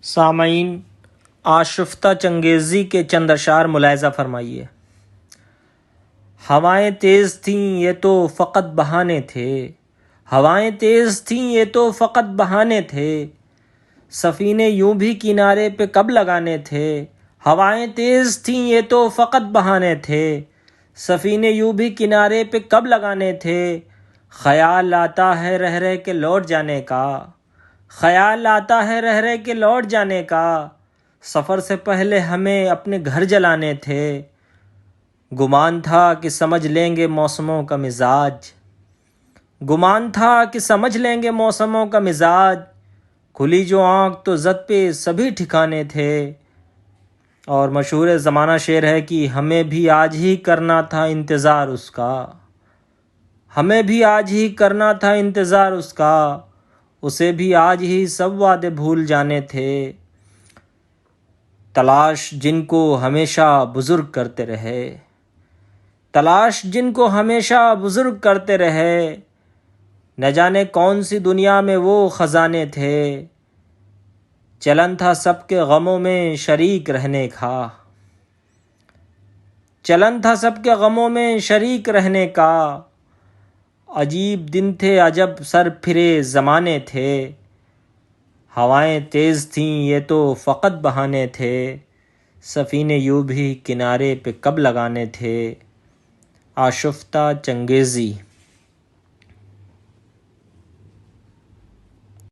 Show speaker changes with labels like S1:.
S1: سامعین، آشفتہ چنگیزی کے چند اشعار ملاحظہ فرمائیے۔ ہوائیں تیز تھیں یہ تو فقط بہانے تھے، ہوائیں تیز تھیں یہ تو فقط بہانے تھے، سفینے یوں بھی کنارے پہ کب لگانے تھے، ہوائیں تیز تھیں یہ تو فقط بہانے تھے، سفینے یوں بھی کنارے پہ کب لگانے تھے، خیال آتا ہے رہ رہ کے لوٹ جانے کا، خیال آتا ہے رہ رہ کے لوٹ جانے کا، سفر سے پہلے ہمیں اپنے گھر جلانے تھے، گمان تھا کہ سمجھ لیں گے موسموں کا مزاج، گمان تھا کہ سمجھ لیں گے موسموں کا مزاج، کھلی جو آنکھ تو زد پہ سبھی ٹھکانے تھے۔ اور مشہور زمانہ شعر ہے کہ ہمیں بھی آج ہی کرنا تھا انتظار اس کا، ہمیں بھی آج ہی کرنا تھا انتظار اس کا، اسے بھی آج ہی سب وعدے بھول جانے تھے، تلاش جن کو ہمیشہ بزرگ کرتے رہے، تلاش جن کو ہمیشہ بزرگ کرتے رہے، نہ جانے کون سی دنیا میں وہ خزانے تھے، چلن تھا سب کے غموں میں شریک رہنے کا، چلن تھا سب کے غموں میں شریک رہنے کا، عجیب دن تھے عجب سر پھرے زمانے تھے، ہوائیں تیز تھیں یہ تو فقط بہانے تھے، سفینے یوں بھی کنارے پہ کب لگانے تھے۔ آشفتہ چنگیزی۔